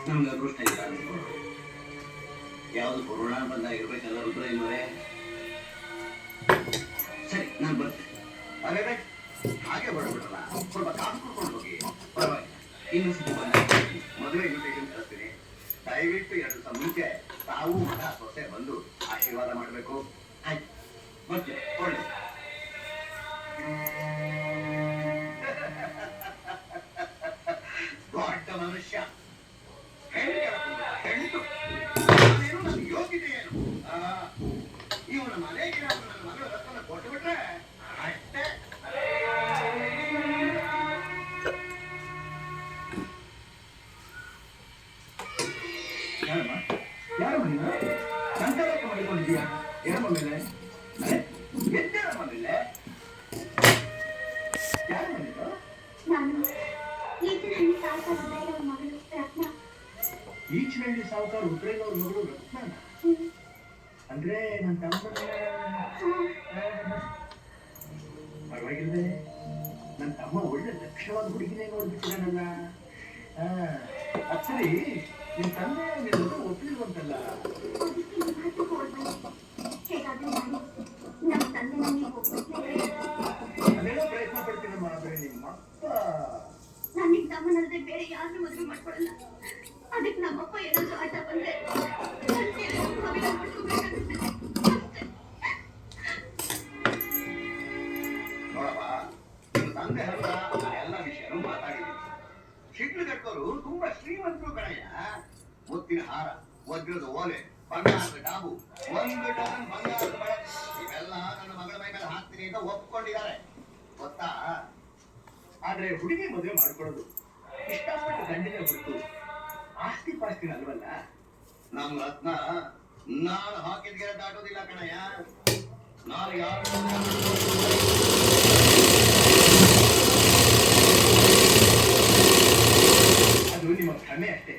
ನಮ್ಗೆ ಅದೃಷ್ಟ ಇಲ್ಲ ಯಾವ್ದು ಕೊರೋನಾ ಬಂದಾಗಿರ್ಬೇಕಲ್ಲ ರುದ್ರ ಇನ್ನೋರೆ. ಸರಿ ನಾನು ಬರ್ತೇನೆ. ಅದೇ ಹಾಗೆ ಬರ್ಬಿಡಲ್ಲ, ಸ್ವಲ್ಪ ಕಾಸು ಕೊಡ್ಕೊಂಡು ಹೋಗಿ. ಪರವಾಗಿಲ್ಲ, ಇನ್ನೊಂದ್ಸತಿ ಬಂದ ಮದುವೆ ಇನ್ವಿಟೇಷನ್ ಕಳಿಸ್ತೀನಿ. ದಯವಿಟ್ಟು 2 ದಿವಸ ಮುಂಚೆ ತಾವು ಮಗ ಸೊಸೆ ಬಂದು ಆಶೀರ್ವಾದ ಮಾಡಬೇಕು. ಆಯ್ತು ಬರ್ತೀನಿ. ಒಳ್ಳೆ ದೊಡ್ಡ ಮನುಷ್ಯ ಹೆಣ್ಣು ನನ್ನ ಯೋಗ್ಯತೆ ಏನು? ಇವನ ಮನೆಗೆ ನನ್ನ ಮಗಳ ರತ್ನ ಕೊಟ್ಟು ಬಿಟ್ರೆ ಅಷ್ಟೇ. ಯಾರಮ್ಮ ನೀನು ಸಂಕಲ್ಪ ಮಾಡಿಕೊಂಡಿದ್ಯಾ? ಏನಮ್ಮ ಮೇಲೆ ಎದ್ದೇಳಮ್ಮ ಮೇಲೆ ಯಾರಮ್ಮ ನೀನು? ಈಚಿನಹಳ್ಳಿ ಸಾವುಕಾರ ರುದ್ರಯ್ಯನವ್ರ ಮಗಳು ರತ್ನ ಅಂದ್ರೆ ನನ್ನ ತಮ್ಮನ. ಪರವಾಗಿಲ್ವೇ, ನನ್ನ ತಮ್ಮ ಒಳ್ಳೆ ಲಕ್ಷವಾದ ಹುಡುಗಿನೇ ನೋಡ್ಬಿಟ್ಟಿದ್ದಾನಲ್ಲ. ಅಚ್ಚರಿ, ನಿನ್ ತಂದೆ ನಿನ್ನ ಒಪ್ಪಿಲ್ವಂತಲ್ಲ? ಅದೇನೋ ಪ್ರಯತ್ನ ಪಡ್ತೀನಮ್ಮ. ಆದ್ರೆ ನಿಮ್ಮ ಅಪ್ಪ ನನಗೆ ತಮ್ಮನಲ್ಲದೆ ಬೇರೆ ಯಾರನ್ನೂ ಮದುವೆ ಮಾಡ್ಕೊಡಲ್ಲ. ಅದಕ್ಕೆ ನಮ್ಮಪ್ಪ ಏನಾದ್ರು ಆಟ ಬಂದ್ರೆ ನೋಡಪ್ಪ, ತಂದೆ ಹತ್ರ ಎಲ್ಲ ವಿಷಯನೂ ಮಾತಾಡಿದ್ದೀನಿ. ಶಿಡ್ಲು ಕಟ್ಟೋರು ತುಂಬಾ ಶ್ರೀಮಂತರು ಕಣಯ್ಯ. ಮುತ್ತಿನ ಹಾರ, ವಜ್ರದ ಓಲೆ, ಬಂಗಾರದ ಡಾಬು, 1 ಡಜನ್ ಬಂಗಾರದ ಬಳೆ ಇವೆಲ್ಲ ನನ್ನ ಮಗಳ ಮೈ ಮೇಲೆ ಹಾಕ್ತೀನಿ ಅಂತ ಒಪ್ಕೊಂಡಿದ್ದಾರೆ, ಗೊತ್ತಾ? ಆದ್ರೆ ಹುಡುಗಿ ಮದುವೆ ಮಾಡ್ಕೊಳ್ಳೋದು ಇಷ್ಟಪಟ್ಟ ಗಂಡಿನ ಬಿಟ್ಟು ಆಸ್ತಿ ಪಾಸ್ತಿನ ಅಲ್ವಲ್ಲ. ನಮ್ ರತ್ನ ನಾನು ಹಾಕಿದ ಗೆರೆ ದಾಟೋದಿಲ್ಲ ಕಣಯ್ಯ. ನಾನು ಯಾರು ಅದು ನಿಮ್ಮ ಭ್ರಮೆ ಅಷ್ಟೇ.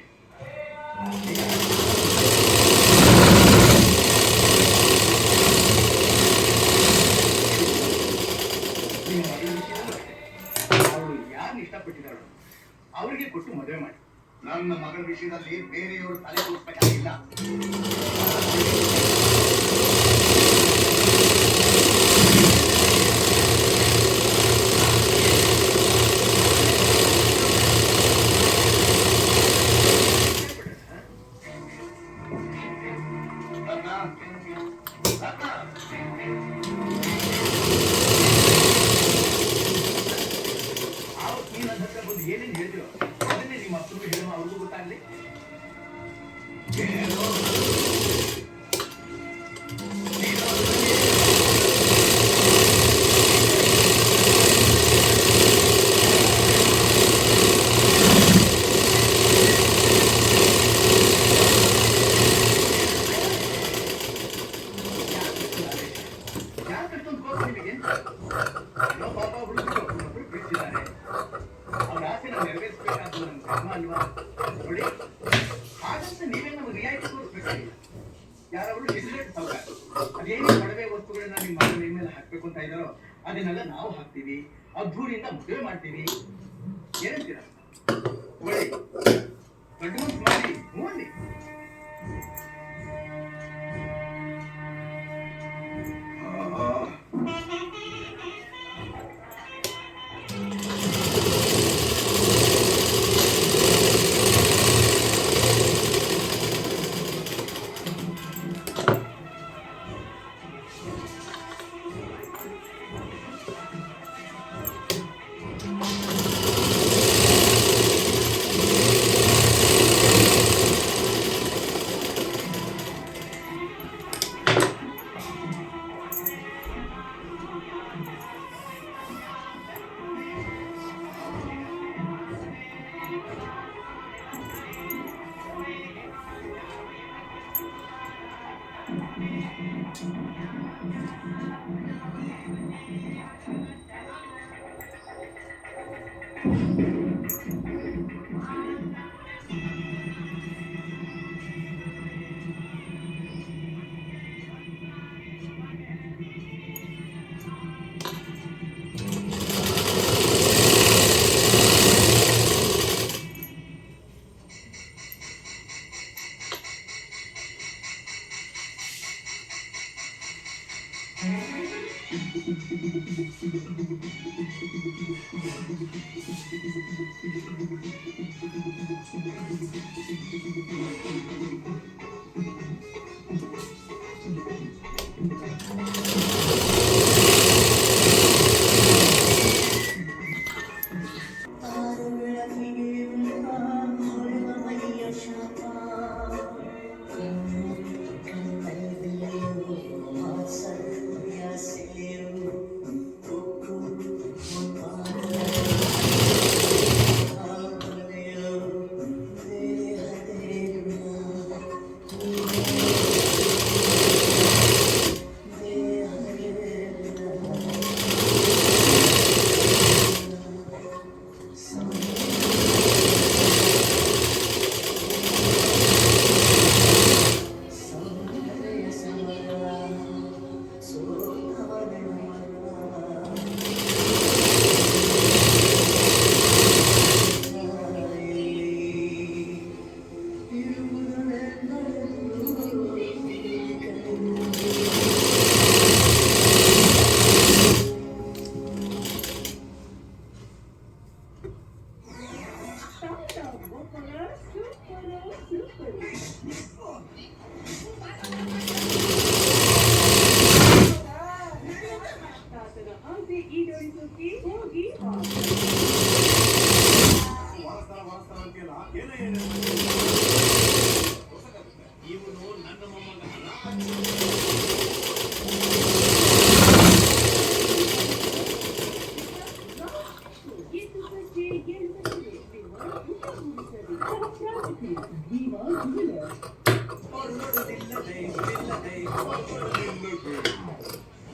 ನಿಮ್ಮ ಮಗಳ ವಿಷಯ ಅವಳು ಯಾರು ಇಷ್ಟಪಟ್ಟಿದ್ದಾಳು ಅವರಿಗೆ ಕೊಟ್ಟು ಮದುವೆ ಮಾಡಿ. ನನ್ನ ಮಗಳ ವಿಷಯದಲ್ಲಿ ಬೇರೆಯವರು ತಲೆ ಕೂಡಿಸಬೇಕಾಗಿಲ್ಲ. ಏನೇನು ಹೇಳಿದ್ರು ಅದನ್ನೇ ನಿಮ್ಮ ಅಪ್ಪನಿಗೆ ಹೇಳೋ ಅವ್ರಿಗೂ ಗೊತ್ತಾಗಲಿ. ಯಾಕಷ್ಟೊಂದು ಕೋಪ ನಿಮಗೆ? ಪಾಪ ಹುಡುಗರು ಬಿಡಿಸಿದ್ದಾರೆ. ಅವ್ರ ಆಸೆ ನಾವು ನೆರವೇರಿಸಬೇಕಾದ್ರು ನಮ್ಮ ಕರ್ಮ ಅಲ್ವಾ? ನೋಡಿ, ಹಾಗಂತ ನೀವೇ ನಮಗೆ ರಿಯಾಯಿತಿ ತೋರಿಸ್ಬೇಕಾಗಿಲ್ಲ. ಯಾರವರು ಸಿಗರೇಟ್ ಸಾವುಕಾರ ಅದೇನು ಕಡಿಮೆ ವಸ್ತುಗಳನ್ನ ನಿಮ್ಮ ಮಗಳ ಮೇಲೆ ಹಾಕ್ಬೇಕು ಅಂತ ಇದ್ದಾರೋ ಅದನ್ನೆಲ್ಲ ನಾವು ಹಾಕ್ತೀವಿ, ಅದ್ಧೂರಿಯಿಂದ ಮದುವೆ ಮಾಡ್ತೀವಿ. ಏನಂತೀರ? ಒಳ್ಳೆ ಗಂಡು ಮನ್ಸು ಮಾಡಿ ನೋಡಿ.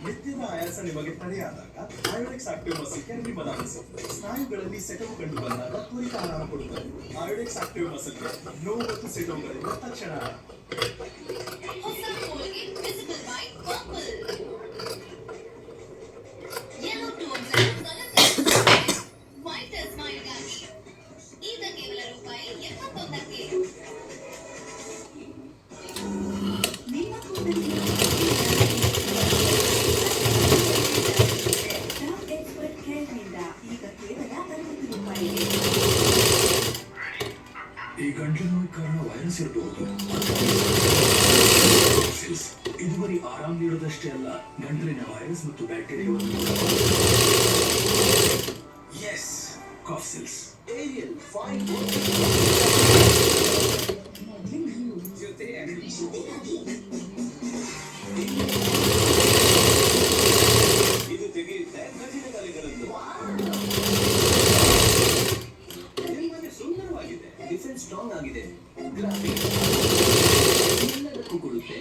ನಿತ್ಯದ ಆಯಾಸ ನಿಮಗೆ ತಡೆಯಾದಾಗ ಆಯೋಡೆಕ್ಸ್ ಆಕ್ಟಿವ್ ಮಸಲ್ ಕೆರಳಿ ಬದಲಾಯಿಸುತ್ತದೆ. ಸ್ನಾಯುಗಳಲ್ಲಿ ಸೆಟವು ಕಂಡು ಬಂದಾಗ ತ್ವರಿತ ಆರಾಮ ಕೊಡುತ್ತದೆ. ಆಯೋಡೆಕ್ಸ್ ಆಕ್ಟಿವ್ ಮಸಲ್ಗೆ ನೋವು ಮತ್ತು ಸೆಟವುಗಳಿಂದ ತಕ್ಷಣ ಹೊಸ Colgate visible white purple yellow tones white smile ಗಾಗಿ ಈಗ ಕೇವಲ ರೂಪಾಯಿ 71ಕ್ಕೆ. ನಿಮ್ಮ ಕೂದಲಿಗೆ ಎಕ್ಸ್ಪರ್ಟ್ ಕೇರ್ನಿಂದ ಈಗ ಕೇವಲ 60 ರೂಪಾಯಿಗೆ. ಈ ಗಂಟಲು ನೋವು ಕಾರಣ ವೈರಸ್ ಇರಬಹುದು. ಇದು ಬರೀ ಆರಾಮ್ ನೀಡೋದಷ್ಟೇ ಅಲ್ಲ, ಗಂಟಲಿನ ವೈರಸ್ ಮತ್ತು ಬ್ಯಾಕ್ಟೀರಿಯಾವನ್ನು ಎಸ್ ಕಾಫ್ಸಿಲ್ಸ್ ಏರಿಯಲ್ ಫೈನ್ ಜೊತೆ ಇದು ತೆಗೆಯುತ್ತೆ ಕಠಿಣ ಕಲೆಗಳನ್ನು. ನಿಮಗೆ ಸುಂದರವಾಗಿದೆ, ಡಿಫೆನ್ಸ್ ಸ್ಟ್ರಾಂಗ್ ಆಗಿದೆ, ಗ್ರಾಫಿಕ್ ಎಲ್ಲದಕ್ಕೂ ಕೊಡುತ್ತೆ.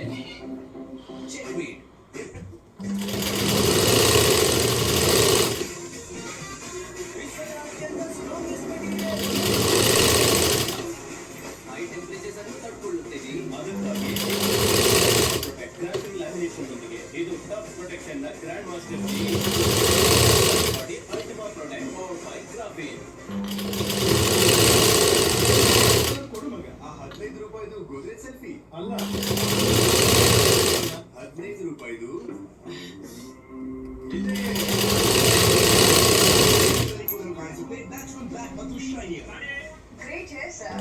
ಚೆಕ್ ವೀಟ್ ಹೈ ಟೆಂಪರೇಚರ್ಸ್ ಅನ್ನು ತಡ್ಕೊಳ್ಳುತ್ತೇವೆ. ಅದಕ್ಕಾಗಿ ಗ್ರಾಫಿಕ್ ಲ್ಯಾಮಿನೇಷನ್ನೊಂದಿಗೆ ಇದು ಟಫ್ ಪ್ರೊಟೆಕ್ಷನ್ ನ grand master Ultima protect powered by graphene. ಕೊಡು ಮಗ, ಆ 15 ರೂಪಾಯಿದು ಗೋದ್ರೇಜ್ ಸೆಲ್ಫಿ ಅಲ್ಲ, 15 ರೂಪಾಯಿದು ಕಾಣಿಸುತ್ತೆ. ನ್ಯಾಚುರಲ್ ಬ್ಲ್ಯಾಕ್ ಮತ್ತು ಶೈನಿಯರ್. Great hair, sir.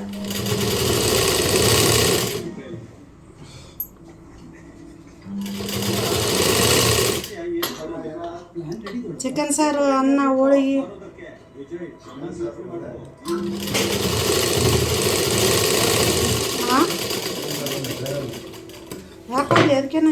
ಚಿಕನ್ ಸಾರು, ಅನ್ನ, ಹೋಳಿಗೆ. ಹಾಂ ಯಾಕಂದ್ರೆ ಅದಕ್ಕೇನ